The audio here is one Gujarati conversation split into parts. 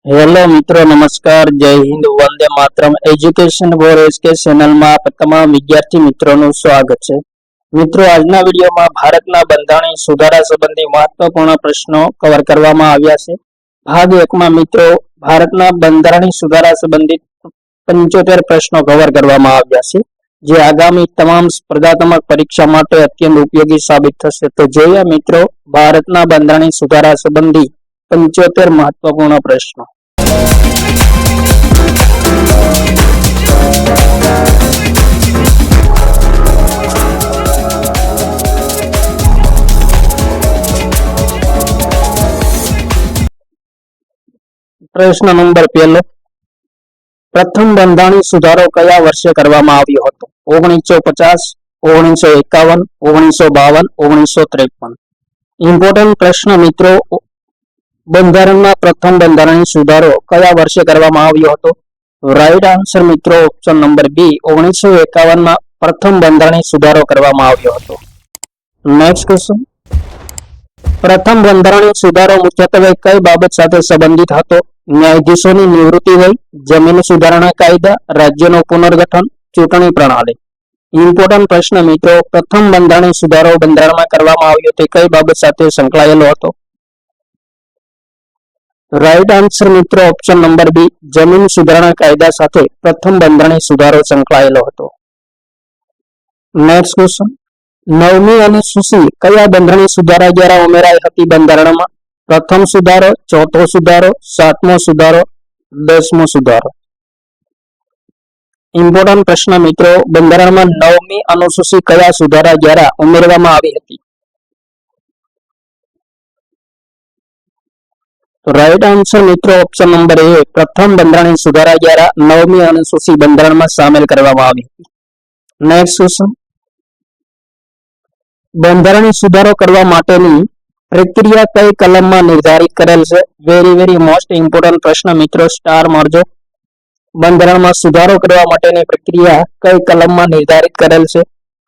હેલો મિત્રો, નમસ્કાર, જય Hind, Vande Mataram. Education four SK ચેનલમાં તમામ વિદ્યાર્થી મિત્રોનું સ્વાગત છે. મિત્રો, આજના વિડીયોમાં ભારતના બંધારણીય સુધારા સંબંધી મહત્વપૂર્ણ પ્રશ્નો કવર કરવામાં આવ્યા છે. ભાગ 1માં મિત્રો ભારતના બંધારણીય સુધારા સંબંધિત 75 પ્રશ્નો કવર કરવામાં આવ્યા છે, જે આગામી તમામ સ્પર્ધાત્મક પરીક્ષા માટે અત્યંત ઉપયોગી સાબિત થશે. તો જોઈએ મિત્રો ભારતના બંધારણીય સુધારા સંબંધી 75 મહત્વપૂર્ણ પ્રશ્નો. પ્રશ્ન નંબર 1. પ્રથમ બંધારણીય સુધારો કયા વર્ષે કરવામાં આવ્યો હતો? 1950, 1951, 1952, 1953. ઇમ્પોર્ટન્ટ પ્રશ્ન મિત્રો, બંધારણમાં પ્રથમ બંધારણીય સુધારો કયા વર્ષે કરવામાં આવ્યો હતો? રાઈટ આન્સર મિત્રો ઓપ્શન નંબર બી, 1951માં પ્રથમ બંધારણીય સુધારો કરવામાં આવ્યો હતો. Next question. પ્રથમ બંધારણીય સુધારો મુખ્યત્વે કઈ બાબત સાથે સંબંધિત હતો? ન્યાયાધીશોની નિવૃત્તિ વય, જમીન સુધારણા કાયદા, રાજ્યનું પુનર્ગઠન, ચૂંટણી પ્રણાલી. ઇમ્પોર્ટન્ટ પ્રશ્ન મિત્રો, પ્રથમ બંધારણીય સુધારો બંધારણમાં કરવામાં આવ્યો તે કઈ બાબત સાથે સંકળાયેલો હતો? રાઈટ આન્સર મિત્રો ઓપ્શન નંબર બી, જમીન સુધારણા કાયદા સાથે પ્રથમ બંધારણીય સુધારો સંકળાયેલો હતો. Next question. 9મી અનુસૂચિ કયા બંધારણીય સુધારા દ્વારા ઉમેરાઈ હતી બંધારણમાં? પ્રથમ સુધારો, ચોથો સુધારો, 7મો સુધારો, 10મો સુધારો. ઇમ્પોર્ટન્ટ પ્રશ્ન મિત્રો, બંધારણમાં 9મી અનુસૂચિ કયા સુધારા દ્વારા ઉમેરવામાં આવી હતી? રાઈટ આન્સર મિત્રો ઓપ્શન નંબર એ, પ્રથમ બંધારણીય સુધારા દ્વારા 9મી અનુસૂચિ બંધારણમાં સામેલ કરવામાં આવી હતી. Next question. બંધારણીય સુધારો કરવા માટેની પ્રક્રિયા કઈ કલમમાં નિર્ધારિત કરેલ છે? વેરી મોસ્ટ ઇમ્પોર્ટન્ટ પ્રશ્ન મિત્રો, સ્ટાર મારજો. બંધારણમાં સુધારો કરવા માટેની પ્રક્રિયા કઈ કલમમાં નિર્ધારિત કરેલ છે?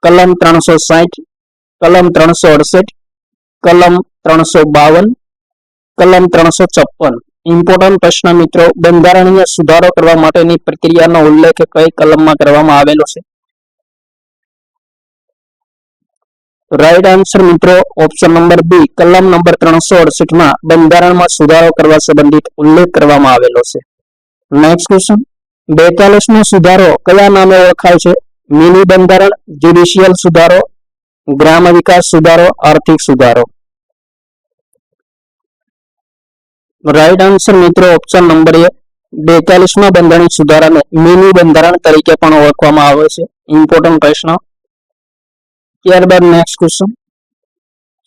કલમ 360, કલમ 368, કલમ 352, કલમ 356. ઇમ્પોર્ટન્ટ પ્રશ્ન મિત્રો, બંધારણીય સુધારો કરવા માટેની પ્રક્રિયાનો ઉલ્લેખ કઈ કલમમાં કરવામાં આવેલો છે? રાઈટ આન્સર મિત્રો ઓપ્શન નંબર બી, કલમ નંબર 368માં બંધારણમાં સુધારો કરવા સંબંધિત ઉલ્લેખ કરવામાં આવેલો છે. Next question. 42મો સુધારો કયા નામે ઓળખાય છે? મિની બંધારણ, જ્યુડિશિયલ સુધારો, ગ્રામ વિકાસ સુધારો, આર્થિક સુધારો. રાઈટ આન્સર મિત્રો ઓપ્શન નંબર એ, 42મા બંધારણીય સુધારાને મિની બંધારણ તરીકે પણ ઓળખવામાં આવે છે. ઇમ્પોર્ટન્ટ પ્રશ્ન. ત્યારબાદ નેક્સ્ટ ક્વેશ્ચન.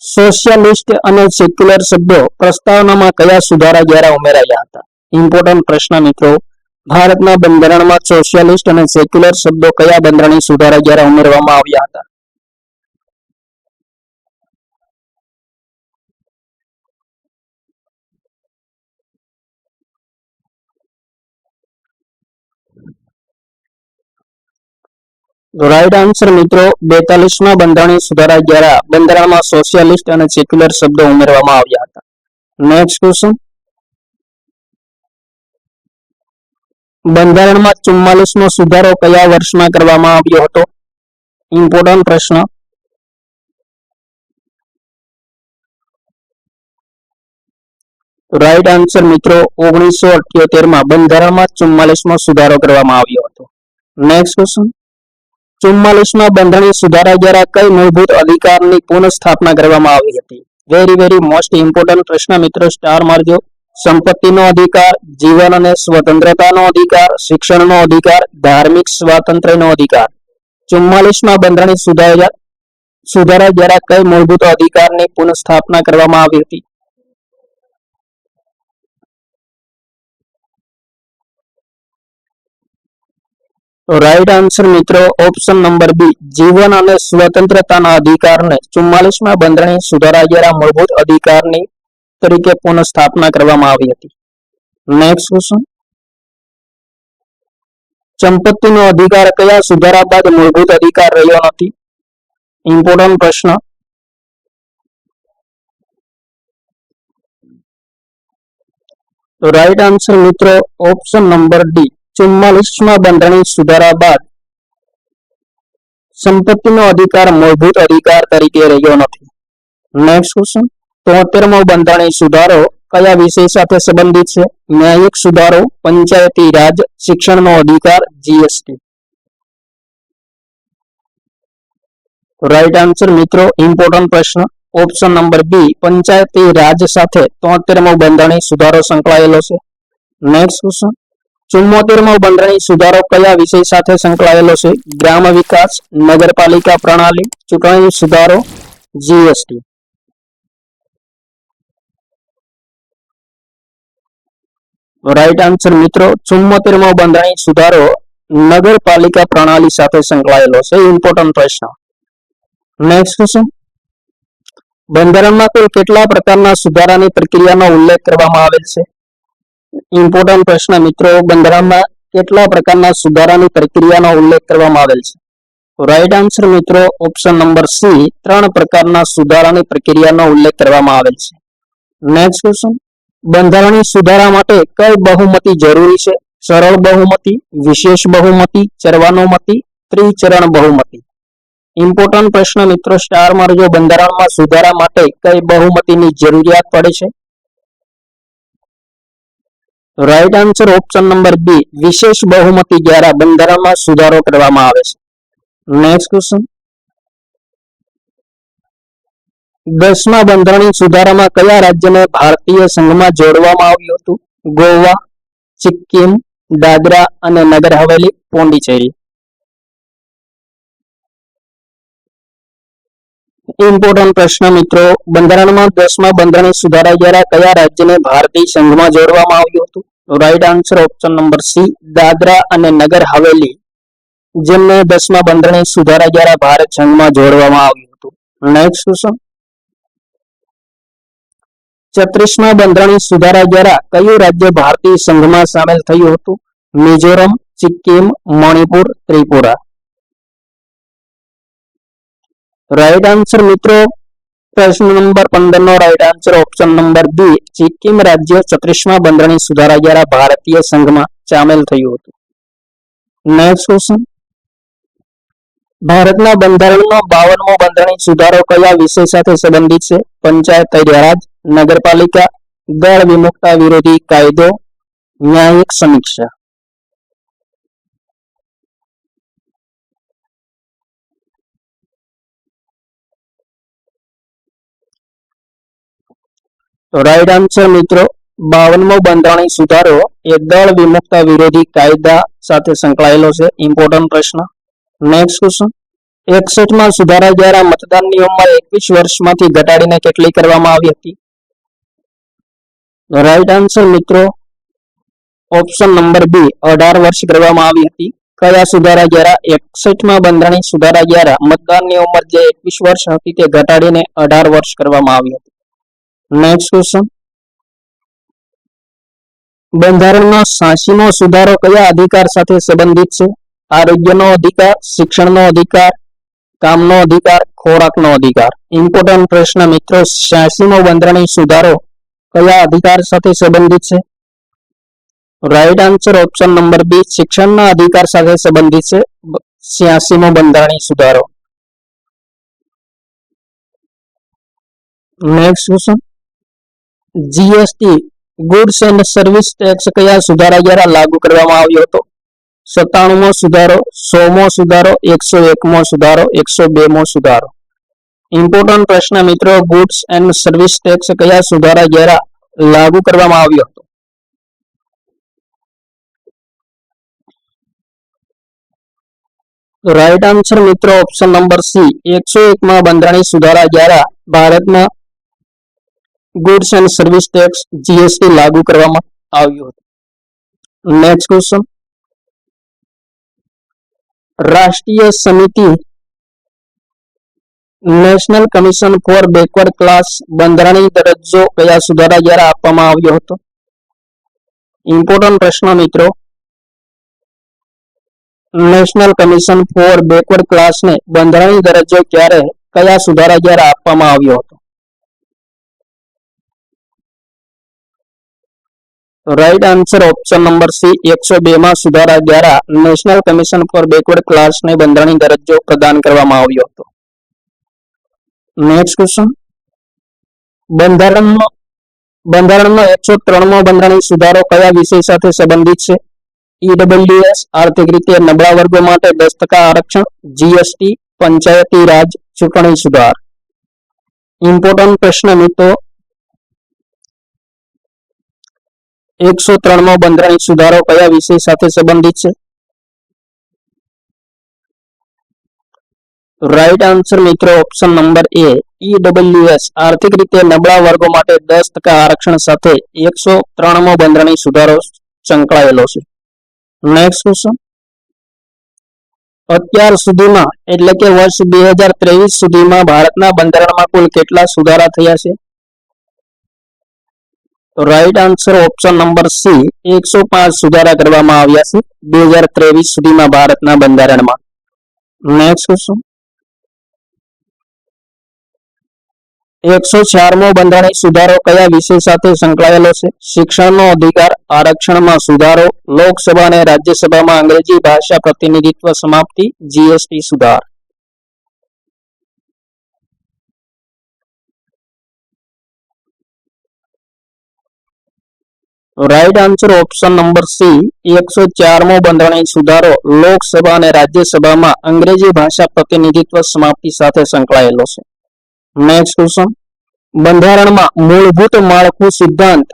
સોશિયાલિસ્ટ અને સેક્યુલર શબ્દો પ્રસ્તાવનામાં કયા સુધારા દ્વારા ઉમેરાયા હતા? ઇમ્પોર્ટન્ટ પ્રશ્ન મિત્રો, ભારતના બંધારણમાં સોશિયાલિસ્ટ અને સેક્યુલર શબ્દો કયા બંધારણીય સુધારા દ્વારા ઉમેરવામાં આવ્યા હતા? રાઈટ આન્સર મિત્રો, 42મા બંધારણીય સુધારા દ્વારા બંધારણમાં સોશિયાલિસ્ટ અને સેક્યુલર શબ્દો ઉમેરવામાં આવ્યા હતા. Next question. બંધારણમાં 44મો સુધારો કયા વર્ષમાં કરવામાં આવ્યો હતો? ઇમ્પોર્ટન્ટ પ્રશ્ન. રાઈટ આન્સર મિત્રો 1978માં બંધારણમાં 44મો સુધારો કરવામાં આવ્યો હતો. Next question. 44મા બંધારણીય સુધારા દ્વારા કઈ મૂળભૂત અધિકારની પુનઃસ્થાપના કરવામાં આવી હતી? વેરી મોસ્ટ ઇમ્પોર્ટન્ટ પ્રશ્ન મિત્રો, સ્ટાર મારજો. સંપત્તિનો અધિકાર, જીવન અને સ્વતંત્રતાનો અધિકાર, શિક્ષણનો અધિકાર, ધાર્મિક સ્વાતંત્ર્યનો અધિકાર. 44મા બંધારણીય સુધારા દ્વારા કઈ મૂળભૂત અધિકારની પુનઃસ્થાપના કરવામાં આવી હતી? રાઈટ આન્સર મિત્રો ઓપ્શન નંબર બી, જીવન અને સ્વતંત્રતાના અધિકારને 44મા બંધારણીય સુધારા દ્વારા મૂળભૂત અધિકારની તરીકે પુનઃસ્થાપના કરવામાં આવી હતી. Next question. સંપત્તિનો અધિકાર કયા સુધારા બાદ મૂળભૂત અધિકાર રહ્યો નથી? ઇમ્પોર્ટન્ટ પ્રશ્ન. તો રાઈટ આન્સર મિત્રો ઓપ્શન નંબર ડી 44માં બંધારણીય સુધારા બાદ સંપત્તિનો અધિકાર મૂળભૂત અધિકાર તરીકે રહ્યો નથી. નેક્સ્ટ ક્વેશ્ચન 73મો બંધારણીય સુધારો કયા વિષય સાથે સંબંધિત છે? ન્યાયિક સુધારો, પંચાયતી રાજ, શિક્ષણનો અધિકાર, જીએસટી. રાઈટ આન્સર મિત્રો ઇમ્પોર્ટન્ટ પ્રશ્ન ઓપ્શન નંબર બી પંચાયતી રાજ સાથે 73મો બંધારણીય સુધારો સંકળાયેલો છે. નેક્સ્ટ ક્વેશ્ચન 74મો બંધારણીય સુધારો કયા વિષય સાથે સંકળાયેલો છે? ગ્રામ વિકાસ, નગરપાલિકા પ્રણાલી, ચૂંટણી સુધારો, જીએસટી. રાઈટ આન્સર મિત્રો 74મો બંધારણીય સુધારો નગરપાલિકા પ્રણાલી સાથે સંકળાયેલો છે. ઇમ્પોર્ટન્ટ પ્રશ્ન. નેક્સ્ટ ક્વેશ્ચન બંધારણમાં કુલ કેટલા પ્રકારના સુધારાની પ્રક્રિયાનો ઉલ્લેખ કરવામાં આવેલ છે? ઇમ્પોર્ટન્ટ પ્રશ્ન મિત્રો બંધારણમાં કેટલા પ્રકારના સુધારાની પ્રક્રિયાનો ઉલ્લેખ કરવામાં આવેલ છે? રાઈટ આન્સર મિત્રો ઓપ્શન નંબર સી 3 પ્રકારના સુધારાની પ્રક્રિયાનો ઉલ્લેખ કરવામાં આવેલ છે. નેક્સ્ટ ક્વેશ્ચન બંધારણીય સુધારા માટે કઈ બહુમતી જરૂરી છે? સરળ બહુમતી, વિશેષ બહુમતી, સર્વાનુમતિ, ત્રિચરણ બહુમતી. ઇમ્પોર્ટન્ટ પ્રશ્ન મિત્રો સ્ટાર મારજો બંધારણમાં સુધારા માટે કઈ બહુમતીની જરૂરિયાત પડે છે? Right answer option number B વિશેષ બહુમતી દ્વારા બંધારણમાં સુધારો કરવામાં આવે છે. નેક્સ્ટ ક્વેશ્ચન 10મા બંધારણીય સુધારામાં કયા રાજ્યને ભારતીય સંઘમાં જોડવામાં આવ્યું હતું? ગોવા, સિક્કિમ, દાદરા અને નગર હવેલી, પોંડિચેરી. ઇમ્પોર્ટન્ટ પ્રશ્ન મિત્રો બંધારણમાં 10મા બંધારણીય સુધારા દ્વારા કયા રાજ્યને ભારતીય સંઘમાં જોડવામાં આવ્યું હતું? Right answer option number C Dadra અને નગર હવેલી જેમને 10મા બંધારણીય સુધારા દ્વારા ભારત સંઘમાં જોડવામાં આવ્યું હતું. નેક્સ્ટ ક્વેશ્ચન 36મા બંધારણીય સુધારા દ્વારા કયું રાજ્ય ભારતીય સંઘમાં સામેલ થયું હતું? મિઝોરમ, સિક્કિમ, મણિપુર, ત્રિપુરા. રાઈટ આન્સર મિત્રો પ્રશ્ન નંબર 15 નો right answer option number B Sikkim રાજ્ય 36મા બંધારણીય સુધારા દ્વારા ભારતીય સંઘમાં સામેલ થયું હતું. નેક્સ્ટ ક્વેશ્ચન ભારતના બંધારણનો 52મો બંધારણીય સુધારો કયા વિષય સાથે સંબંધિત છે? પંચાયતી રાજ, નગરપાલિકા, દળ વિમુક્તા વિરોધી કાયદો, ન્યાયિક સમીક્ષા. રાઈટ આન્સર મિત્રો 52મો બંધારણીય સુધારો એ દળ વિમુક્તા વિરોધી કાયદા સાથે સંકળાયેલો છે. ઇમ્પોર્ટન્ટ પ્રશ્ન. નેક્સ્ટ ક્વેશ્ચન 61માં સુધારા દ્વારા મતદાનની ઉંમર 21 વર્ષમાંથી ઘટાડીને કેટલી કરવામાં આવી હતી? રાઈટ આન્સર મિત્રો ઓપ્શન નંબર બી 18 વર્ષ કરવામાં આવી હતી. કયા સુધારા દ્વારા? 61માં બંધારણીય સુધારા દ્વારા મતદાનની ઉંમર જે 21 વર્ષ હતી તે ઘટાડીને 18 વર્ષ કરવામાં આવી હતી. નેક્સ્ટ ક્વેશ્ચન બંધારણનો 86મો સુધારો કયા અધિકાર સાથે સંબંધિત છે? આરોગ્યનો અધિકાર, શિક્ષણનો અધિકાર, કામનો અધિકાર, ખોરાકનો અધિકાર. ઇમ્પોર્ટન્ટ પ્રશ્ન મિત્રો 86મો બંધારણીય સુધારો કયા અધિકાર સાથે સંબંધિત છે? Right answer option number B શિક્ષણના અધિકાર સાથે સંબંધિત છે 86મો બંધારણીય સુધારો. Next question GST goods and service tax કયા સુધારા દ્વારા લાગુ કરવામાં આવ્યો હતો? 97મો સુધારો, 100મો સુધારો, 101મો સુધારો, 102મો સુધારો. ઇમ્પોર્ટન્ટ પ્રશ્ન મિત્રો ગુડ્સ એન્ડ સર્વિસ ટેક્સ કયા સુધારા દ્વારા લાગુ કરવામાં આવ્યો હતો? રાઈટ આન્સર મિત્રો ઓપ્શન નંબર સી 101માં બંધારણીય સુધારા દ્વારા ભારતમાં goods and service tax GST લાગુ કરવામાં આવ્યું હતું. નેક્સ્ટ ક્વેશ્ચન રાષ્ટ્રીય સમિતિ national commission four backward class બંધારણીય દરજ્જો કયા સુધારા દ્વારા આપવામાં આવ્યો હતો? ઇમ્પોર્ટન્ટ પ્રશ્ન મિત્રો નેશનલ કમિશન ફોર બેકવર્ડ ક્લાસને બંધારણીય દરજ્જો ક્યારે કયા સુધારા દ્વારા આપવામાં આવ્યો હતો? તો right answer option number C 102 માં સુધારા દ્વારા નેશનલ કમિશન ફોર બેકવર્ડ ક્લાસને બંધારણીય દરજ્જો પ્રદાન કરવામાં આવ્યો હતો. નેક્સ્ટ ક્વેશ્ચન, બંધારણનો 103મો બંધારણીય સુધારો કયા વિષય સાથે સંબંધિત છે? ઈડબ્લ્યુએસ આર્થિક રીતે નબળા વર્ગો માટે 10% આરક્ષણ, જીએસટી, પંચાયતી રાજ, ચૂંટણી સુધાર. ઇમ્પોર્ટન્ટ પ્રશ્ન મિત્રો, 103મો બંધારણીય સુધારો કયા વિષય સાથે સંબંધિત છે? રાઈટ આન્સર મિત્રો ઓપ્શન નંબર એ ઈડબ્લ્યુએસ આર્થિક રીતે નબળા વર્ગો માટે 10% આરક્ષણ સાથે 103મો બંધારણીય સુધારો સંકળાયેલો છે. નેક્સ્ટ ક્વેશ્ચન, અત્યાર સુધીમાં એટલે કે વર્ષ 2023 સુધીમાં ભારતના બંધારણમાં કુલ કેટલા સુધારા થયા છે? તો right answer option number C 105 સુધારા કરવામાં આવ્યા છે 2023 સુધીમાં ભારતના બંધારણમાં. નેક્સ્ટ ક્વેશ્ચન, 104મો બંધારણીય સુધારો કયા વિષય સાથે સંકળાયેલો છે? શિક્ષણનો અધિકાર, આરક્ષણમાં સુધારો, લોકસભા અને રાજ્યસભામાં અંગ્રેજી ભાષા પ્રતિનિધિત્વ સમાપ્તિ, જીએસટી સુધાર. Right answer option number C 104મો બંધારણીય સુધારો લોકસભા અને રાજ્યસભામાં અંગ્રેજી ભાષા પ્રતિનિધિત્વ સમાપ્તિ સાથે સંકળાયેલો છે. નેક્સ્ટ ક્વેશ્ચન, બંધારણમાં મૂળભૂત માળખું સિદ્ધાંત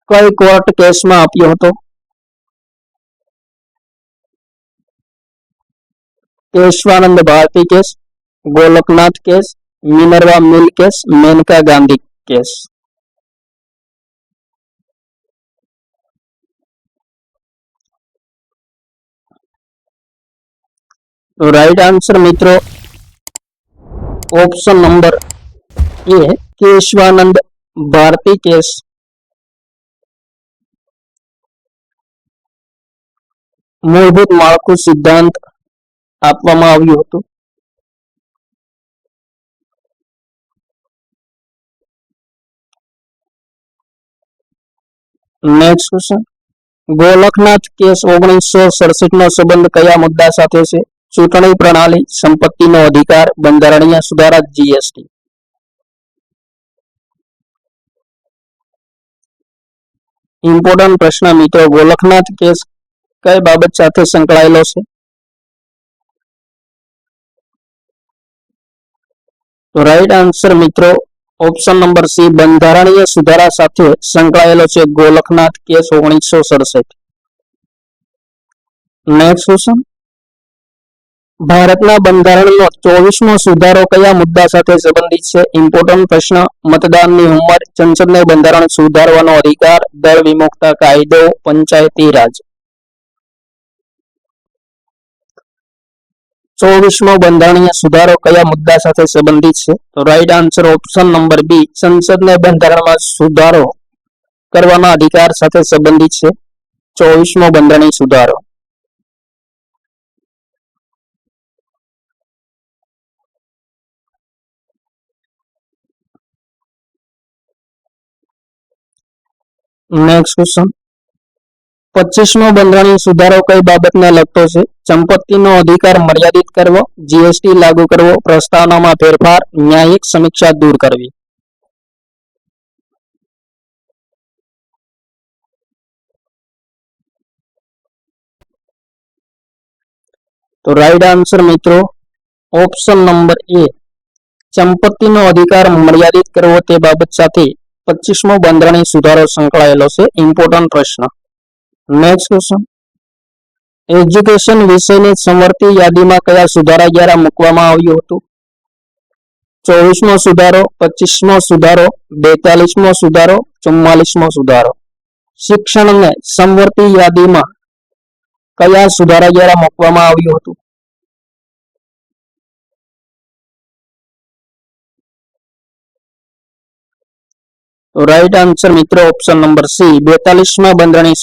કઈ કોર્ટ કેસમાં આપ્યો હતો? Keshavananda Bharati case, Golaknath case, Minerva mill case, Maneka Gandhi case. Right answer મિત્રો option number A Keshavananda Bharati case. મૂળભૂત માળખું સિદ્ધાંત આપવામાં આવ્યું હતું. નેક્સ્ટ ક્વેશ્ચન, ગોલકનાથ કેસ 1967 નો સંબંધ કયા મુદ્દા સાથે છે? ચૂંટણી પ્રણાલી, સંપત્તિનો અધિકાર, બંધારણીય સુધારા, જીએસટી. ઇમ્પોર્ટન્ટ પ્રશ્ન મિત્રો, ગોલકનાથ કેસ કઈ બાબત સાથે સંકળાયેલો છે? તો રાઈટ આન્સર મિત્રો ઓપ્શન નંબર સી બંધારણીય સુધારા સાથે સંકળાયેલો છે ગોલકનાથ કેસ 1967. નેક્સ્ટ ક્વેશ્ચન, ભારતના બંધારણનો 24મો સુધારો કયા મુદ્દા સાથે સંબંધિત છે? ઇમ્પોર્ટન્ટ પ્રશ્ન, મતદાનની ઉંમર, સંસદને બંધારણ સુધારવાનો અધિકાર, દળ વિમુક્ત કાયદો, પંચાયતી રાજ. 24મો બંધારણીય સુધારો કયા મુદ્દા સાથે સંબંધિત છે? તો right answer option number B સંસદને બંધારણમાં સુધારો કરવાના અધિકાર સાથે સંબંધિત છે 24મો બંધારણીય સુધારો. નેક્સ્ટ ક્વેશ્ચન, 25મો બંધારણીય સુધારો કઈ બાબતને લગતો છે? સંપત્તિનો અધિકાર મર્યાદિત કરવો, જીએસટી લાગુ કરવો, પ્રસ્તાવનામાં ફેરફાર, ન્યાયિક સમીક્ષા દૂર કરવી. તો રાઈટ આન્સર મિત્રો ઓપ્શન નંબર એ સંપત્તિનો અધિકાર મર્યાદિત કરવો તે બાબત સાથે 25મો બંધારણીય સુધારો સંકળાયેલો છે. ઇમ્પોર્ટન્ટ પ્રશ્ન. નેક્સ્ટ ક્વેશ્ચન, એજ્યુકેશન વિષયની સમવર્તી યાદીમાં કયા સુધારા દ્વારા મૂકવામાં આવ્યું હતું? 24મો સુધારો, 25મો સુધારો, 42મો સુધારો, 44મો સુધારો. શિક્ષણને સમવર્તી યાદીમાં કયા સુધારા દ્વારા મૂકવામાં આવ્યું હતું? રાઈટ આન્સર મિત્રો ઓપ્શન નંબર સી 42મા બંધારણીય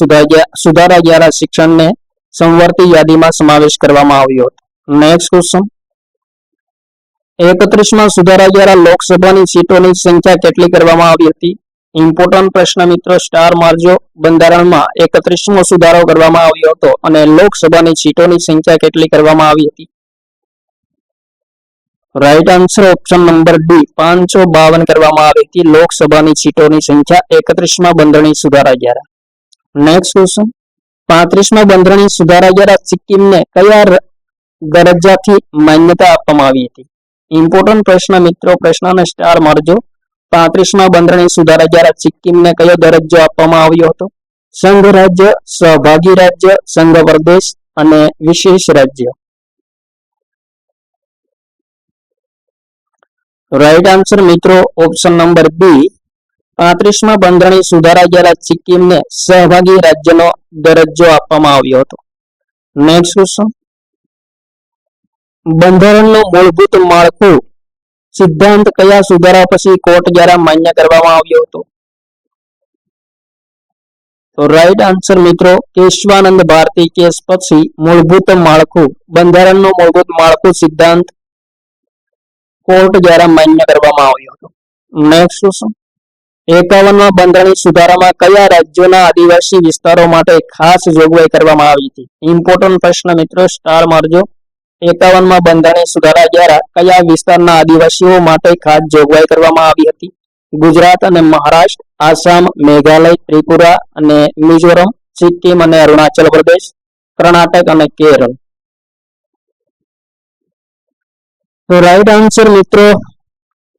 સુધારા દ્વારા શિક્ષણને સમવર્તી યાદીમાં સમાવેશ કરવામાં આવ્યો હતો. નેક્સ્ટ ક્વેશ્ચન, 31મા સુધારા દ્વારા લોકસભાની સીટોની સંખ્યા કેટલી કરવામાં આવી હતી? ઇમ્પોર્ટન્ટ પ્રશ્ન મિત્રો, સ્ટાર મારજો. બંધારણમાં 31મો સુધારો કરવામાં આવ્યો હતો અને લોકસભાની સીટોની સંખ્યા કેટલી કરવામાં આવી હતી? Right answer option number D, 552 કરવામાં આવી હતી લોકસભાની સીટોની સંખ્યા 31મા બંધારણીય સુધારા દ્વારા. નેક્સ્ટ ક્વેશ્ચન, 35મા બંધારણીય સુધારા દ્વારા સિક્કિમને કયા દરજ્જાથી માન્યતા આપવામાં આવી હતી? ઇમ્પોર્ટન્ટ પ્રશ્ન મિત્રો, પ્રશ્નને સ્ટાર મારજો. 35મા બંધારણીય સુધારા દ્વારા સિક્કિમને કયો દરજ્જો આપવામાં આવ્યો હતો? સંઘ રાજ્ય, સહભાગી રાજ્ય, સંઘ પ્રદેશ અને વિશેષ રાજ્ય. રાઈટ આન્સર મિત્રો ઓપ્શન નંબર બી, 35મા બંધારણીય સુધારા દ્વારા સિક્કિમને સહભાગી રાજ્યનો દરજ્જો આપવામાં આવ્યો હતો. નેક્સ્ટ ક્વેશ્ચન, બંધારણનું મૂળભૂત માળખું સિદ્ધાંત કયા સુધારા પછી કોર્ટ દ્વારા માન્ય કરવામાં આવ્યો હતો? તો રાઈટ આન્સર મિત્રો, કેશવાનંદ ભારતી કેસ પછી મૂળભૂત માળખું, બંધારણનું મૂળભૂત માળખું સિદ્ધાંત કોર્ટ દ્વારા માન્ય કરવામાં આવ્યો હતો. નેક્સ્ટ ક્વેશ્ચન, 51મા બંધારણીય સુધારામાં કયા રાજ્યોના આદિવાસી વિસ્તારો માટે ખાસ જોગવાઈ કરવામાં આવી હતી? ઇમ્પોર્ટન્ટ પ્રશ્ન મિત્રો, સ્ટાર મારજો. 51મા બંધારણીય સુધારા દ્વારા કયા વિસ્તારના આદિવાસીઓ માટે ખાસ જોગવાઈ કરવામાં આવી હતી? ગુજરાત અને મહારાષ્ટ્ર, આસામ, મેઘાલય, ત્રિપુરા અને મિઝોરમ, સિક્કિમ અને અરુણાચલ પ્રદેશ, કર્ણાટક અને કેરળ. તો રાઈટ આન્સર મિત્રો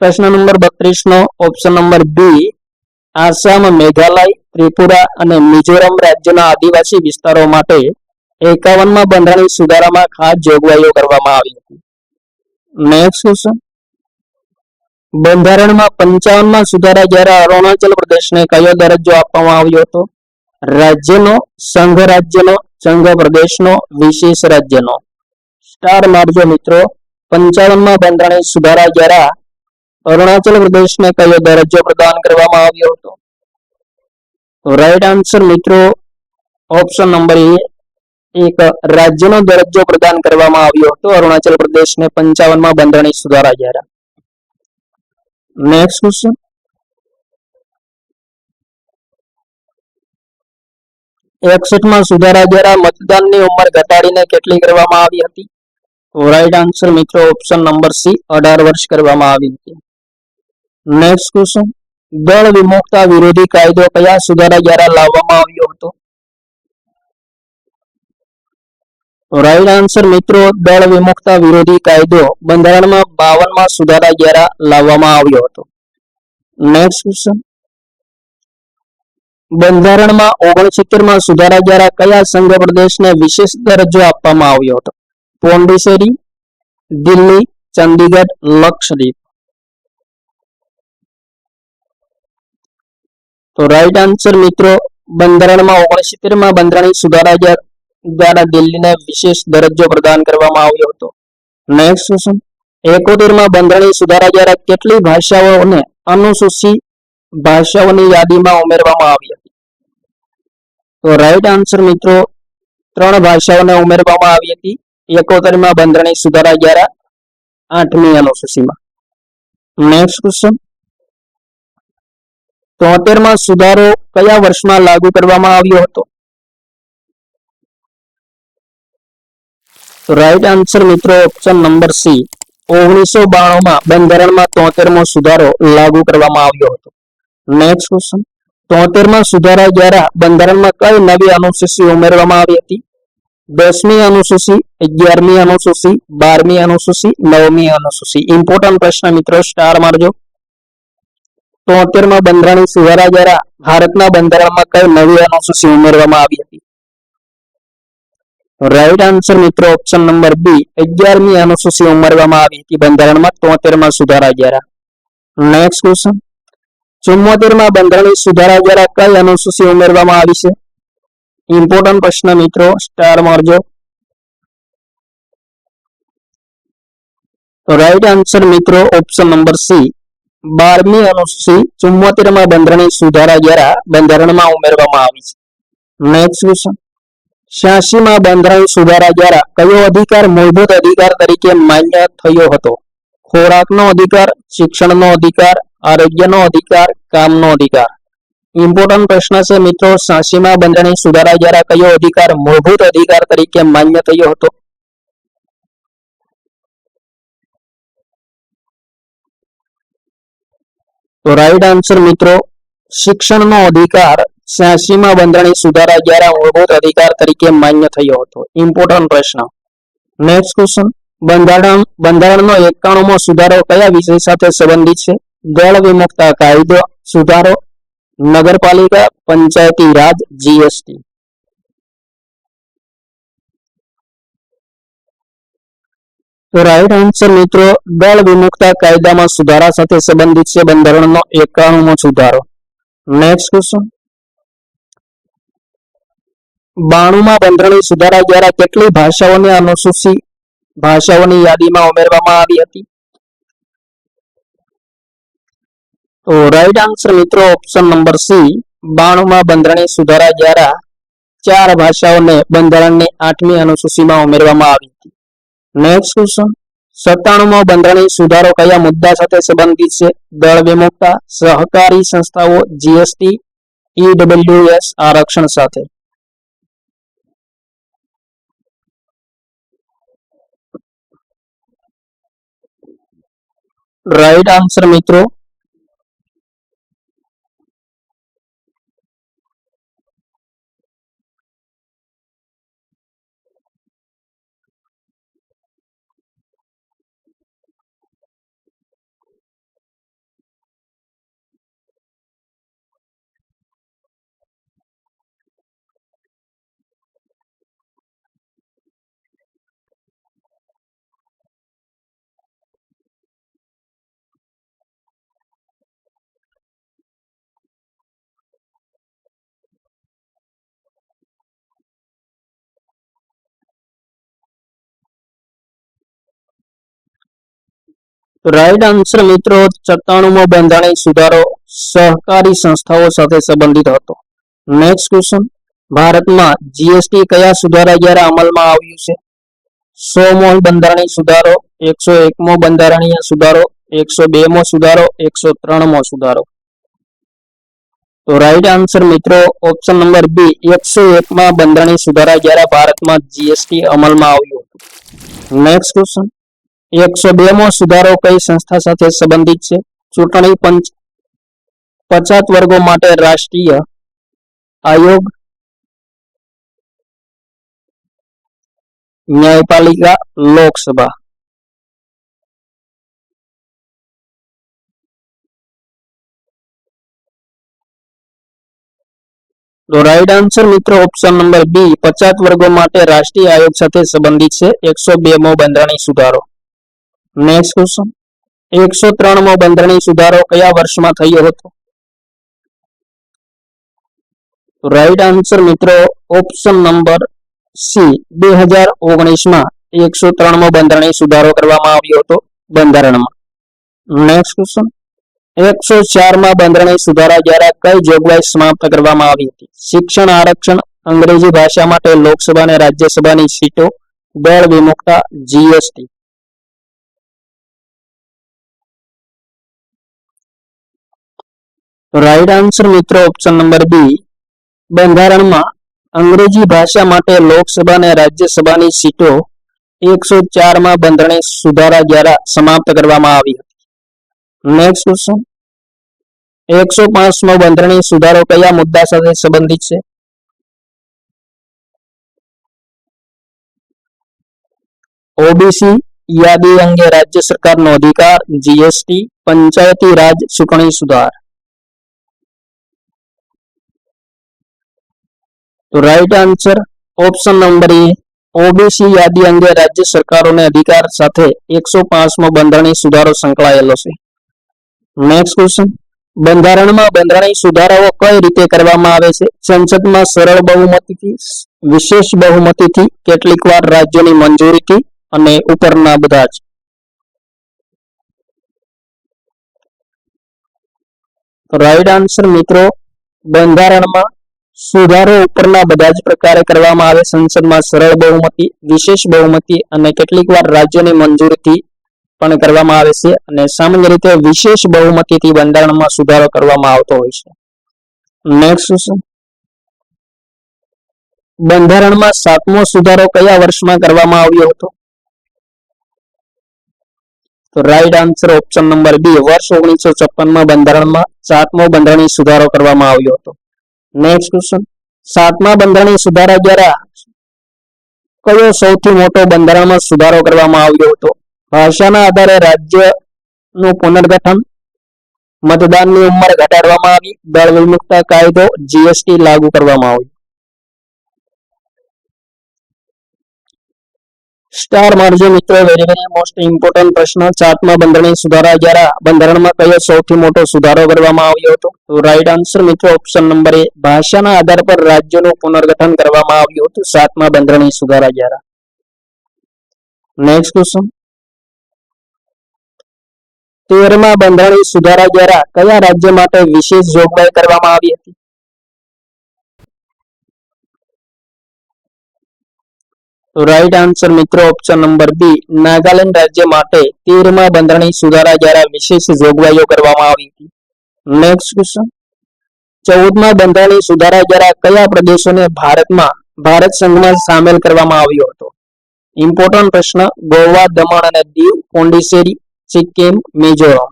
પ્રશ્ન નંબર 32 નો option number B, Assam, Meghalaya, Tripura અને મિઝોરમ રાજ્યના આદિવાસી વિસ્તારો માટે 51મા બંધારણીય સુધારામાં ખાસ જોગવાઈઓ કરવામાં આવી હતી. નેક્સ્ટ ક્વેશ્ચન, બંધારણમાં 55મા સુધારા દ્વારા અરુણાચલ પ્રદેશને કયો દરજ્જો આપવામાં આવ્યો હતો? રાજ્યનો, સંઘ રાજ્યનો, સંઘ પ્રદેશનો, વિશેષ રાજ્યનો. સ્ટાર મારજો મિત્રો. 55મા બંધારણીય સુધારા દ્વારા અરુણાચલ પ્રદેશને કયો દરજ્જો પ્રદાન કરવામાં આવ્યો હતો? રાઈટ આન્સર મિત્રો ઓપ્શન નંબર એ, એક રાજ્યનો દરજ્જો પ્રદાન કરવામાં આવ્યો હતો અરુણાચલ પ્રદેશને 55મા બંધારણીય સુધારા દ્વારા. નેક્સ્ટ ક્વેશ્ચન, 61મા સુધારા દ્વારા મતદાનની ઉંમર ઘટાડીને કેટલી કરવામાં આવી હતી? રાઈટ આન્સર મિત્રો ઓપ્શન નંબર સી, 18 વર્ષ કરવામાં આવી હતી. નેક્સ્ટ ક્વેશ્ચન, દળ વિમુક્તા વિરોધી કાયદો કયા સુધારા દ્વારા લાવવામાં આવ્યો હતો? રાઈટ આન્સર મિત્રો દળ વિમુક્તા વિરોધી કાયદો બંધારણમાં 52મા સુધારા દ્વારા લાવવામાં આવ્યો હતો. નેક્સ્ટ ક્વેશ્ચન, બંધારણમાં 69મા સુધારા દ્વારા કયા સંઘ પ્રદેશને વિશેષ દરજ્જો આપવામાં આવ્યો હતો? પોંડિચેરી, દિલ્હી, ચંદીગઢ, લક્ષદ્વીપ. તો રાઈટ આન્સર મિત્રો બંધારણમાં 69મા બંધારણીય સુધારા દ્વારા દિલ્હીને વિશેષ દરજ્જો પ્રદાન કરવામાં આવ્યો હતો. નેક્સ્ટ ક્વેશ્ચન, 71મા બંધારણીય સુધારા દ્વારા કેટલી ભાષાઓને અનુસૂચિત ભાષાઓની યાદીમાં ઉમેરવામાં આવી હતી? તો રાઈટ આન્સર મિત્રો 3 ભાષાઓને ઉમેરવામાં આવી હતી 71મા બંધારણીય સુધારા દ્વારા 8મી અનુસૂચિમાં. નેક્સ્ટ ક્વેશ્ચન, 73મા સુધારો કયા વર્ષમાં લાગુ કરવામાં આવ્યો હતો? તો રાઈટ આન્સર મિત્રો ઓપ્શન નંબર સી, 1992માં બંધારણમાં 73મો સુધારો લાગુ કરવામાં આવ્યો હતો. નેક્સ્ટ ક્વેશ્ચન, 73મા સુધારા દ્વારા બંધારણમાં કઈ નવી અનુસૂચિ ઉમેરવામાં આવી હતી? 10મી અનુસૂચિ, 11મી અનુસૂચિ, 12મી અનુસૂચિ, 9મી અનુસૂચિ. ઇમ્પોર્ટન્ટ પ્રશ્ન મિત્રો, સ્ટાર મારજો. 73મા બંધારણીય સુધારા દ્વારા ભારતના બંધારણમાં કઈ નવી અનુસૂચિ ઉમેરવામાં આવી હતી? રાઈટ આન્સર મિત્રો ઓપ્શન નંબર બી, 11મી અનુસૂચિ ઉમેરવામાં આવી હતી બંધારણમાં 73મા સુધારા દ્વારા. નેક્સ્ટ ક્વેશ્ચન, 74મા બંધારણીય સુધારા દ્વારા કઈ અનુસૂચિ ઉમેરવામાં આવી છે? ઇમ્પોર્ટન્ટ પ્રશ્ન મિત્રો, સ્ટાર મારજો. રાઈટ આન્સર મિત્રો ઓપ્શન નંબર સી, 12મી અનુસૂચિ 74મા બંધારણીય સુધારા દ્વારા બંધારણમાં ઉમેરવામાં આવી છે. નેક્સ્ટ ક્વેશ્ચન, 86મા બંધારણીય સુધારા દ્વારા કયો અધિકાર મૂળભૂત અધિકાર તરીકે માન્ય થયો હતો? ખોરાકનો અધિકાર, શિક્ષણનો અધિકાર, આરોગ્યનો અધિકાર, કામનો અધિકાર. ઇમ્પોર્ટન્ટ પ્રશ્ન છે મિત્રો, 86મા બંધારણીય સુધારા દ્વારા કયો અધિકાર મૂળભૂત અધિકાર તરીકે માન્ય થયો હતો? તો રાઈટ આન્સર મિત્રો, શિક્ષણનો અધિકાર 86મા બંધારણીય સુધારા દ્વારા મૂળભૂત અધિકાર તરીકે માન્ય થયો હતો. ઇમ્પોર્ટન્ટ પ્રશ્ન. નેક્સ્ટ ક્વેશ્ચન, બંધારણનો 91મો સુધારો કયા વિષય સાથે સંબંધિત છે? દળ વિમુક્તા કાયદો સુધારો, નગરપાલિકા, પંચાયતી રાજ, જીએસટી. તો રાઈટ આન્સર મિત્રો, દળ વિમુક્તા કાયદામાં સુધારા સાથે સંબંધિત છે બંધારણનો 91મો સુધારો. નેક્સ્ટ ક્વેશ્ચન, 92મા બંધારણીય સુધારા દ્વારા કેટલી ભાષાઓને અનુસૂચિત ભાષાઓની યાદીમાં ઉમેરવામાં આવી હતી? તો રાઈટ આન્સર મિત્રો, ઓપ્શન નંબર સી, 92મા બંધારણીય સુધારા દ્વારા 4 ભાષાઓને બંધારણની 8મી અનુસૂચિમાં ઉમેરવામાં આવી હતી. નેક્સ્ટ ક્વેશ્ચન, 97મો બંધારણીય સુધારો કયા મુદ્દા સાથે સંબંધિત છે? દળ વિમુક્તા, સહકારી સંસ્થાઓ, જીએસટી, ઈડબ્લ્યુએસ આરક્ષણ સાથે. રાઈટ આન્સર મિત્રો, રાઈટ આન્સર મિત્રો, 97મો બંધારણીય સુધારો સહકારી સંસ્થાઓ સાથે સંબંધિત હતો. નેક્સ્ટ ક્વેશ્ચન, ભારતમાં જીએસટી કયા સુધારા દ્વારા અમલમાં આવ્યું છે? 100મો બંધારણીય સુધારો, 101મો બંધારણીય સુધારો, 102મો સુધારો, 103મો સુધારો. તો રાઈટ આન્સર મિત્રો, ઓપ્શન નંબર બી, 101મા બંધારણીય સુધારા દ્વારા ભારતમાં જીએસટી અમલમાં આવ્યું હતું. નેક્સ્ટ ક્વેશ્ચન, 102મો સુધારો કઈ સંસ્થા સાથે સંબંધિત છે? ચૂંટણી પંચ, પછાત વર્ગો માટે રાષ્ટ્રીય આયોગ, ન્યાયપાલિકા, લોકસભા. તો રાઈટ આન્સર મિત્રો, ઓપ્શન નંબર બી, પછાત વર્ગો માટે રાષ્ટ્રીય આયોગ સાથે સંબંધિત છે 102મો બંધારણીય સુધારો. નેક્સ્ટ ક્વેશ્ચન, 103મો બંધારણીય સુધારો કયા વર્ષમાં થયો હતો? રાઈટ આન્સર મિત્રો, ઓપ્શન નંબર સી, 2019માં 103મો બંધારણીય સુધારો કરવામાં આવ્યો હતો બંધારણમાં. નેક્સ્ટ ક્વેશ્ચન, 104મા બંધારણીય સુધારા દ્વારા કઈ જોગવાઈ સમાપ્ત કરવામાં આવી હતી? શિક્ષણ આરક્ષણ, અંગ્રેજી ભાષા માટે લોકસભા અને રાજ્યસભાની સીટો, દળ વિમુક્તા, જીએસટી. રાઈટ આન્સર મિત્રો, ઓપ્શન નંબર બી, બંધારણમાં અંગ્રેજી ભાષા માટે લોકસભા અને રાજ્યસભાની સીટો 104મા બંધારણીય સુધારા દ્વારા સમાપ્ત કરવામાં આવી હતી. નેક્સ્ટ ક્વેશ્ચન, 105મો બંધારણીય સુધારો કયા મુદ્દા સાથે સંબંધિત છે? ઓબીસી યાદી અંગે રાજ્ય સરકારનો અધિકાર, જીએસટી, પંચાયતી રાજ, ચૂંટણી સુધાર. તો રાઈટ આન્સર, ઓપ્શન નંબર એ, ઓબીસી યાદી અંગે રાજ્ય સરકારોને અધિકાર સાથે 105મો બંધારણીય સુધારો સંકળાયેલો છે. નેક્સ્ટ ક્વેશ્ચન, બંધારણમાં બંધારણીય સુધારાઓ કઈ રીતે કરવામાં આવે છે? સંસદમાં સરળ બહુમતીથી, વિશેષ બહુમતીથી, કેટલીક વાર રાજ્યોની મંજૂરીથી અને ઉપરના બધા જ. રાઈટ આન્સર મિત્રો, બંધારણમાં સુધારો ઉપરના બધા જ પ્રકારે કરવામાં આવે. સંસદમાં સરળ બહુમતી, વિશેષ બહુમતી અને કેટલીક વાર રાજ્યોની મંજૂરીથી પણ કરવામાં આવે છે અને સામાન્ય રીતે વિશેષ બહુમતીથી બંધારણમાં સુધારો કરવામાં આવતો હોય છે. નેક્સ્ટ ક્વેશ્ચન, બંધારણમાં 7મો સુધારો કયા વર્ષમાં કરવામાં આવ્યો હતો? તો right answer option number B, વર્ષ 1956 માં બંધારણમાં 7મો બંધારણીય સુધારો કરવામાં આવ્યો હતો. નેક્સ્ટ ક્વેશ્ચન, 7મા બંધારણીય સુધારા દ્વારા કયો સૌથી મોટો બંધારણમાં સુધારો કરવામાં આવ્યો હતો? ભાષાના આધારે રાજ્યનું પુનર્ગઠન, મતદાનની ઉંમર ઘટાડવામાં આવી, દળ વિમુક્તતા કાયદો, જીએસટી લાગુ કરવામાં આવ્યું. સ્ટાર મારજો મિત્રો, વેરી વેરી મોસ્ટ ઇમ્પોર્ટન્ટ પ્રશ્ન. 7મા બંધારણીય સુધારા દ્વારા બંધારણમાં કયો સૌથી મોટો સુધારો કરવામાં આવ્યો હતો? તો રાઈટ આન્સર મિત્રો ઓપ્શન નંબર એ, ભાષાના આધાર પર રાજ્યોનું પુનર્ગઠન કરવામાં આવ્યું હતું 7મા બંધારણીય સુધારા દ્વારા. નેક્સ્ટ ક્વેશ્ચન, 13મા બંધારણીય સુધારા દ્વારા કયા રાજ્ય માટે વિશેષ જોગવાઈ કરવામાં આવી હતી? તો રાઈટ આન્સર મિત્રો ઓપ્શન નંબર બી, નાગાલેન્ડ રાજ્ય માટે 13મા બંધારણીય સુધારા દ્વારા વિશેષ જોગવાઈઓ કરવામાં આવી હતી. નેક્સ્ટ ક્વેશ્ચન, 14મા બંધારણીય સુધારા દ્વારા કયા પ્રદેશોને ભારત સંઘમાં સામેલ કરવામાં આવ્યો હતો? ઇમ્પોર્ટન્ટ પ્રશ્ન. ગોવા, દમણ અને દીવ, પોંડિચેરી, સિક્કિમ, મિઝોરમ.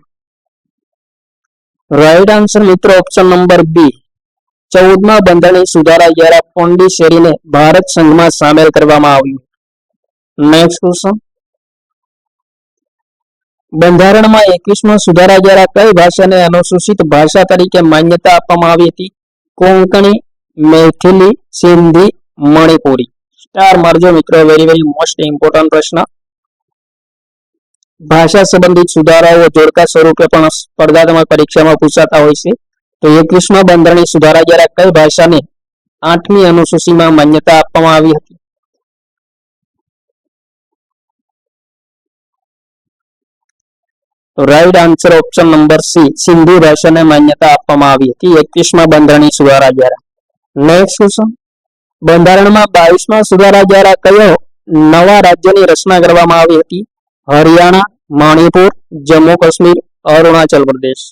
રાઈટ આન્સર મિત્રો ઓપ્શન નંબર બી, 14મા બંધારણીય સુધારા દ્વારા પોંડિચેરીને ભારત સંઘમાં સામેલ કરવામાં આવ્યું. નેક્સ્ટ ક્વેશ્ચન, બંધારણમાં 21મા સુધારા દ્વારા કઈ ભાષાને અનુસૂચિત ભાષા તરીકે માન્યતા આપવામાં આવી હતી? કોંકણી, મૈથિલી, સિંધી, મણિપુરી. સ્ટાર મારજો મિત્રો, વેરી વેરી મોસ્ટ ઇમ્પોર્ટન્ટ પ્રશ્ન. ભાષા સંબંધિત સુધારાઓ જોડકા સ્વરૂપે પણ સ્પર્ધાત્મક પરીક્ષામાં પૂછાતા હોય છે. તો 21મા બંધારણીય સુધારા દ્વારા કઈ ભાષાને 8મી અનુસૂચિમાં માન્યતા આપવામાં આવી હતી? તો right answer option number C, Sindhi ભાષાને માન્યતા આપવામાં આવી હતી 21મા બંધારણીય સુધારા દ્વારા. નેક્સ્ટ ક્વેશ્ચન, બંધારણમાં 22મા સુધારા દ્વારા કયો નવા રાજ્યની રચના કરવામાં આવી હતી? હરિયાણા, મણિપુર, જમ્મુ કાશ્મીર, અરુણાચલ પ્રદેશ.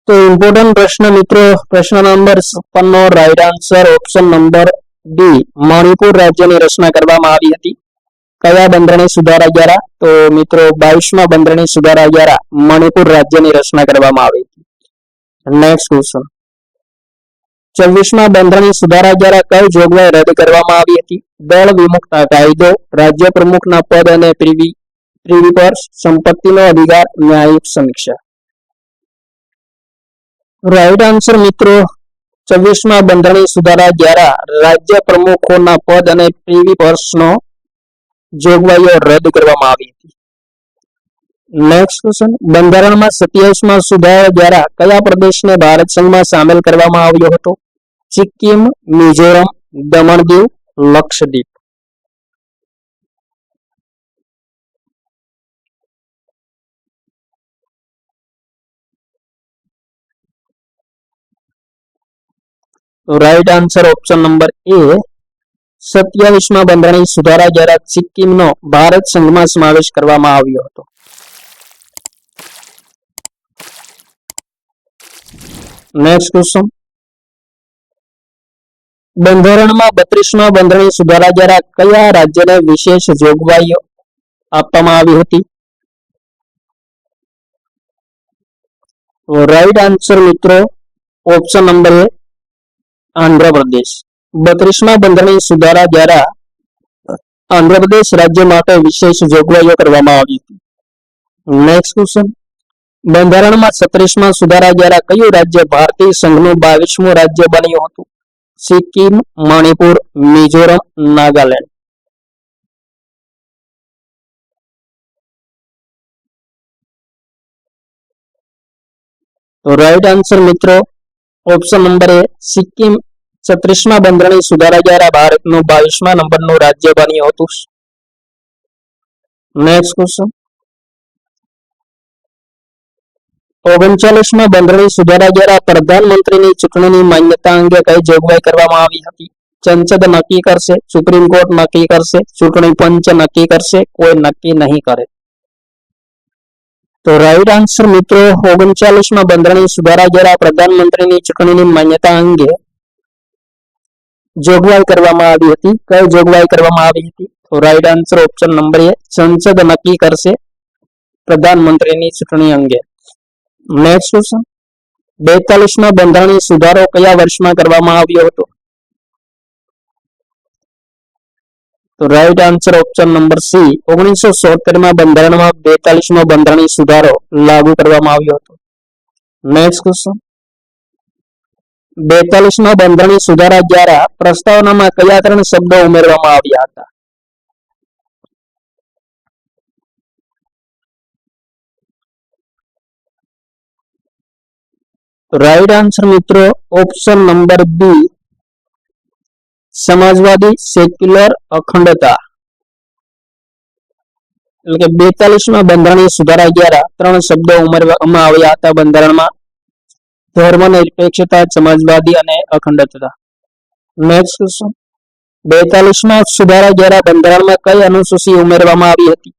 તો ઇમ્પોર્ટન્ટ પ્રશ્ન મિત્રો, પ્રશ્ન નંબર 56 નો right answer option number D, Manipur રાજ્યની રચના કરવામાં આવી હતી. કયા બંધારણીય સુધારા દ્વારા? તો મિત્રો 22મા બંધારણીય સુધારા દ્વારા મણિપુર રાજ્યની રચના કરવામાં આવી હતી. નેક્સ્ટ ક્વેશ્ચન, 24મા બંધારણીય સુધારા દ્વારા કઈ જોગવાઈ રદ કરવામાં આવી હતી? દળ વિમુક્તતા કાયદો, રાજ્ય પ્રમુખના પદ અને પ્રીવી પર સંપત્તિનો અધિકાર, ન્યાયિક સમીક્ષા. રાઈટ આન્સર મિત્રો 24મા બંધારણીય સુધારા દ્વારા રાજ્ય પ્રમુખોના પદ અને પ્રીવી પર્સનો જોગવાઈઓ રદ કરવામાં આવી હતી. નેક્સ્ટ ક્વેશ્ચન, બંધારણમાં 27મા સુધારા દ્વારા કયા પ્રદેશને ભારત સંઘમાં સામેલ કરવામાં આવ્યો હતો? Sikkim, Mizoram, Daman Diu, Lakshadweep. Right answer option number A, 27મા બંધારણીય સુધારા દ્વારા સિક્કિમનો ભારત સંઘમાં સમાવેશ કરવામાં આવ્યો હતો. નેક્સ્ટ ક્વેશ્ચન, બંધારણમાં 32મા બંધારણીય સુધારા દ્વારા કયા રાજ્યને વિશેષ જોગવાઈઓ આપવામાં આવી હતી? રાઈટ આન્સર મિત્રો ઓપ્શન નંબર એ, આંધ્રપ્રદેશ. 32મા બંધારણીય સુધારા દ્વારા આંધ્રપ્રદેશ રાજ્ય માટે વિશેષ જોગવાઈઓ કરવામાં આવી હતી. નેક્સ્ટ ક્વેશ્ચન, બંધારણમાં 36મા સુધારા દ્વારા કયું રાજ્ય ભારતીય સંઘનું 22મું રાજ્ય બન્યું હતું? સિક્કિમ, મણિપુર, મિઝોરમ, નાગાલેન્ડ. તો રાઈટ આન્સર મિત્રો ઓપ્શન નંબર એ, સિક્કિમ 36મા બંધારણીય સુધારા દ્વારા ભારતનું 22મા નંબરનું રાજ્ય બન્યું હતું. નેક્સ્ટ ક્વેશ્ચન, 39મા બંધારણીય સુધારા દ્વારા પ્રધાનમંત્રીની ચૂંટણીની માન્યતા અંગે કઈ જોગવાઈ કરવામાં આવી હતી? સંસદ નક્કી કરશે, સુપ્રીમ કોર્ટ નક્કી કરશે, ચૂંટણી પંચ નક્કી કરશે, કોઈ નક્કી નહીં કરે. તો તો રાઈટ આન્સર મિત્રો 39માં બંધારણીય સુધારા દ્વારા પ્રધાનમંત્રીની ચૂંટણીની માન્યતા અંગે જોગવાઈ કરવામાં આવી હતી. કઈ જોગવાઈ કરવામાં આવી હતી? તો રાઈટ આન્સર ઓપ્શન નંબર એ સંસદ નક્કી કરશે પ્રધાનમંત્રીની ચૂંટણી અંગે. નેક્સ્ટ ક્વેશ્ચન 42માં બંધારણીય સુધારો કયા વર્ષમાં કરવામાં આવ્યો હતો? તો right answer option number C 1976માં બંધારણમાં 42મો બંધારણીય સુધારો લાગુ કરવામાં આવ્યો હતો. નેક્સ્ટ ક્વેશ્ચન 42માં બંધારણીય સુધારા દ્વારા પ્રસ્તાવનામાં કયા 3 શબ્દો ઉમેરવામાં આવ્યા હતા? રાઈટ આન્સર મિત્રો ઓપ્શન નંબર બી સમાજવાદી, સેક્યુલર, અખંડતા. એટલે કે 42માં બંધારણીય સુધારા દ્વારા 3 શબ્દો ઉમેરવામાં આવ્યા હતા બંધારણમાં: ધર્મનિરપેક્ષતા, સમાજવાદી અને અખંડતા. નેક્સ્ટ ક્વેશ્ચન 42માં સુધારા દ્વારા બંધારણમાં કઈ અનુસૂચિ ઉમેરવામાં આવી હતી?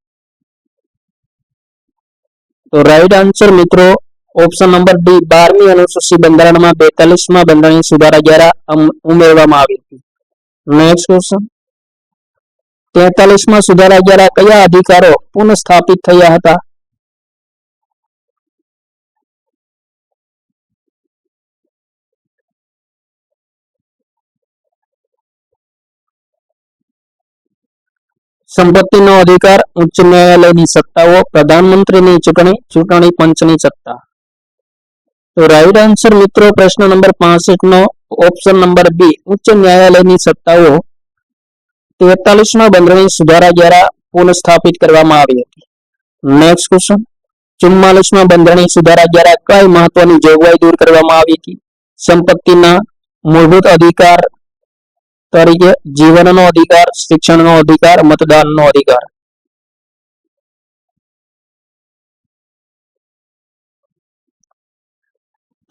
તો રાઈટ આન્સર મિત્રો ઓપ્શન નંબર ડી 12મી અનુસૂચિ બંધારણમાં 42માં બંધારણીય સુધારા દ્વારા ઉમેરવામાં આવી હતી. નેક્સ્ટ ક્વેશ્ચન 43માં સુધારા દ્વારા કયા અધિકારો પુનઃસ્થાપિત થયા હતા? સંપત્તિનો અધિકાર, ઉચ્ચ ન્યાયાલયની સત્તાઓ, પ્રધાનમંત્રીની ચૂંટણી, ચૂંટણી પંચની સત્તા. તો રાઈટ આન્સર મિત્રો પ્રશ્ન નંબર 65 નો ઓપ્શન નંબર બી ઉચ્ચ ન્યાયાલયની સત્તાઓ 43માં બંધારણીય સુધારા દ્વારા પુનઃસ્થાપિત કરવામાં આવી હતી. નેક્સ્ટ ક્વેશ્ચન 44માં બંધારણીય સુધારા દ્વારા કઈ મહત્વની જોગવાઈ દૂર કરવામાં આવી હતી? સંપત્તિના મૂળભૂત અધિકાર તરીકે જીવનનો અધિકાર, શિક્ષણનો અધિકાર, મતદાનનો અધિકાર.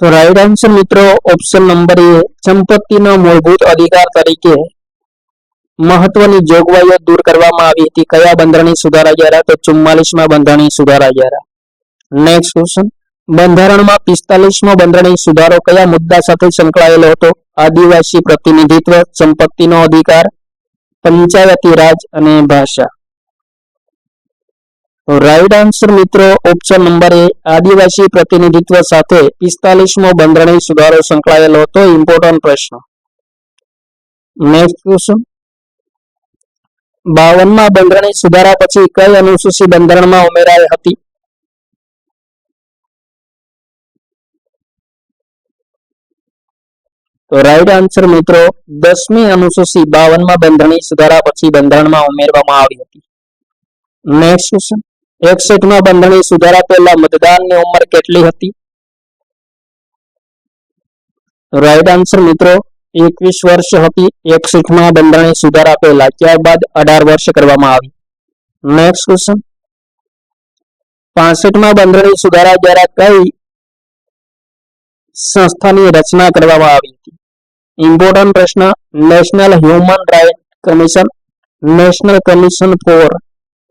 તો રાઈટ આન્સર મિત્રો ઓપ્શન નંબર એ સંપત્તિનો મૂળભૂત અધિકાર તરીકે મહત્વની જોગવાઈઓ દૂર કરવામાં આવી હતી. કયા બંધારણીય સુધારા દ્વારા? તો 44માં બંધારણીય સુધારા દ્વારા. નેક્સ્ટ ક્વેશ્ચન બંધારણમાં 45મો બંધારણીય સુધારો કયા મુદ્દા સાથે સંકળાયેલો હતો? આદિવાસી પ્રતિનિધિત્વ, સંપત્તિનો અધિકાર, પંચાયતી રાજ અને ભાષા. રાઈટ આન્સર મિત્રો ઓપ્શન નંબર એ આદિવાસી પ્રતિનિધિત્વ સાથે 45મો બંધારણીય સુધારો સંકળાયેલો હતો. ઇમ્પોર્ટન્ટ પ્રશ્ન. નેક્સ્ટ ક્વેશ્ચન 52માં બંધારણીય સુધારા પછી કઈ અનુસૂચિ બંધારણમાં ઉમેરાઈ હતી? તો રાઈટ આન્સર મિત્રો 10મી અનુસૂચિ 52માં બંધારણીય સુધારા પછી બંધારણમાં ઉમેરવામાં આવી હતી. નેક્સ્ટ ક્વેશ્ચન 61માં બંધારણીય સુધારા પહેલા મતદાનની ઉંમર કેટલી હતી? રાઈટ આન્સર મિત્રો 21 વર્ષ હતી 61માં બંધારણીય સુધારા પહેલા. ત્યારબાદ 18 વર્ષ કરવામાં આવી. નેક્સ્ટ ક્વેશ્ચન 65માં બંધારણીય સુધારા દ્વારા કઈ સંસ્થાની રચના કરવામાં આવી હતી? ઇમ્પોર્ટન્ટ પ્રશ્ન. National human right commission, national commission for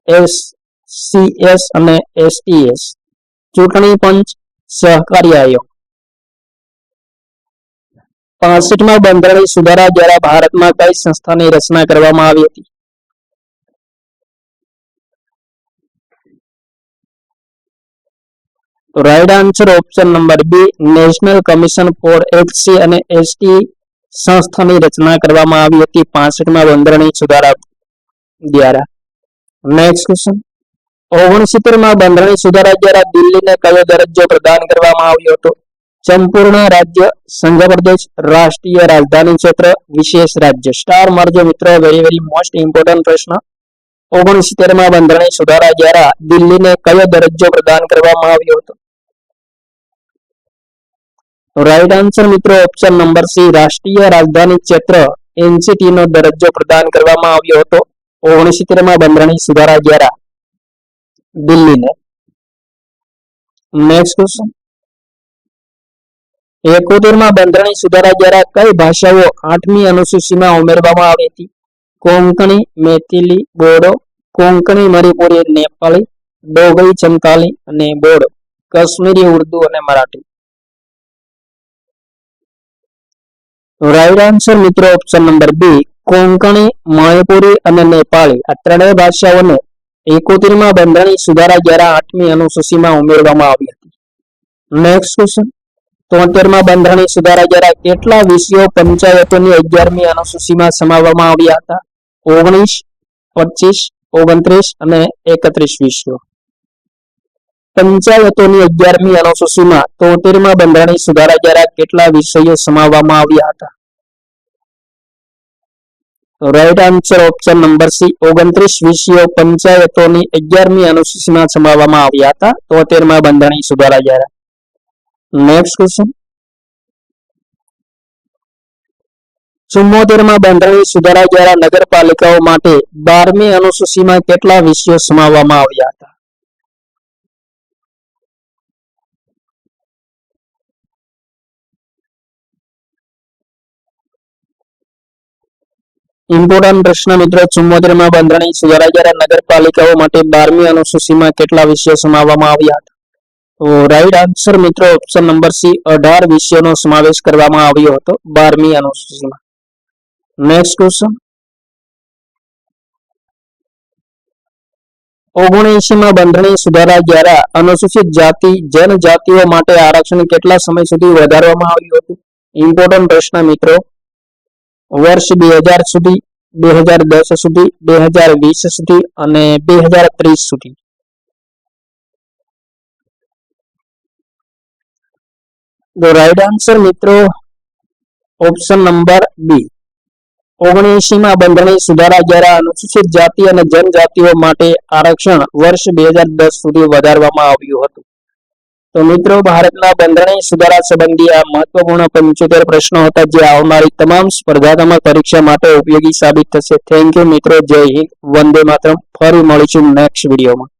SCS અને STS, ચૂંટણી પંચ, સહકારી આયોગ. 65માં બંધારણીય સુધારા દ્વારા ભારતમાં કઈ સંસ્થાની રચના કરવામાં આવી હતી? તો right answer option number B national commission for SC અને ST સંસ્થાની રચના કરવામાં આવી હતી 65માં બંધારણીય સુધારા દ્વારા. નેક્સ્ટ ક્વેશ્ચન 69માં બંધારણીય સુધારા દ્વારા દિલ્હીને કયો દરજ્જો પ્રદાન કરવામાં આવ્યો હતો? સંપૂર્ણ રાજ્ય, સંઘ પ્રદેશ, રાષ્ટ્રીય રાજધાની ક્ષેત્ર, વિશેષ રાજ્ય. સ્ટાર મારજો મિત્રો, વેરી મોસ્ટ ઇમ્પોર્ટન્ટ પ્રશ્ન. 69માં બંધારણીય સુધારા દ્વારા દિલ્હીને કયો દરજ્જો પ્રદાન કરવામાં આવ્યો હતો? રાઈટ આન્સર મિત્રો ઓપ્શન નંબર સી રાષ્ટ્રીય રાજધાની ક્ષેત્ર NCT નો દરજ્જો પ્રદાન કરવામાં આવ્યો હતો 69માં બંધારણીય સુધારા દ્વારા દિલ્હીને. નેક્સ્ટ ક્વેશ્ચન 71માં બંધારણીય સુધારા દ્વારા કઈ ભાષાઓ 8મી અનુસૂચિમાં ઉમેરવામાં આવી હતી? કોંકણી, મેથિલી, બોડો, કોંકણી, મણિપુરી, નેપાળી, ડોગરી સંતાલી અને બોડ, કાશ્મીરી ઉર્દુ અને મરાઠી. રાઈટ આન્સર મિત્રો option number B, Konkani, Manipuri અને નેપાળી આ ત્રણેય ભાષાઓને 71માં બંધારણીય સુધારા દ્વારા 8મી અનુસૂચિમાં ઉમેરવામાં આવી હતી. નેક્સ્ટ ક્વેશ્ચન, 73માં બંધારણીય સુધારા દ્વારા કેટલા વિષયો પંચાયતોની 11મી અનુસૂચિમાં સમાવવામાં આવ્યા હતા? 19, 25, 29 અને 31 વિષયો. પંચાયતોની 11મી અનુસૂચિમાં 73માં બંધારણીય સુધારા દ્વારા કેટલા વિષયો સમાવવામાં આવ્યા હતા? Right answer option number C, 29 વિષયો પંચાયતોની 11મી અનુસૂચિમાં સમાવવામાં આવ્યા હતા 73માં બંધારણીય સુધારા દ્વારા. નેક્સ્ટ ક્વેશ્ચન, 74માં બંધારણીય સુધારા દ્વારા નગરપાલિકાઓ માટે 12મી અનુસૂચિમાં કેટલા વિષયો સમાવવામાં આવ્યા હતા? ઇમ્પોર્ટન્ટ પ્રશ્ન મિત્રો, 74માં બંધારણીય સુધારા દ્વારા નગરપાલિકાઓ માટે 12મી અનુસૂચિમાં કેટલા વિષયો સમાવવામાં આવ્યા હતા? તો રાઈટ આન્સર મિત્રો ઓપ્શન નંબર સી, 18 વિષયોનો સમાવેશ કરવામાં આવ્યો હતો 12મી અનુસૂચિમાં. નેક્સ્ટ ક્વેશ્ચન, 79માં બંધારણીય સુધારા દ્વારા અનુસૂચિત જાતિ જનજાતિઓ માટે આરક્ષણ કેટલા સમય સુધી વધારવામાં આવ્યું હતું? ઇમ્પોર્ટન્ટ પ્રશ્ન મિત્રો, વર્ષ 2000 સુધી, 2010 સુધી, 2020 સુધી અને 2030 સુધી. તો રાઈટ આન્સર મિત્રો ઓપ્શન નંબર બી, 79માં બંધારણીય સુધારા દ્વારા અનુસૂચિત જાતિ અને જનજાતિઓ માટે આરક્ષણ વર્ષ 2010 સુધી વધારવામાં આવ્યું હતું. તો મિત્રો ભારતના બંધારણીય સુધારા સંબંધી આ મહત્વપૂર્ણ 75 પ્રશ્નો હતા જે આવનારી તમામ સ્પર્ધાત્મક પરીક્ષા માટે ઉપયોગી સાબિત થશે. થેન્ક યુ મિત્રો, જય હિન્દ, વંદે માતરમ. ફરી મળીશું નેક્સ્ટ વિડીયોમાં.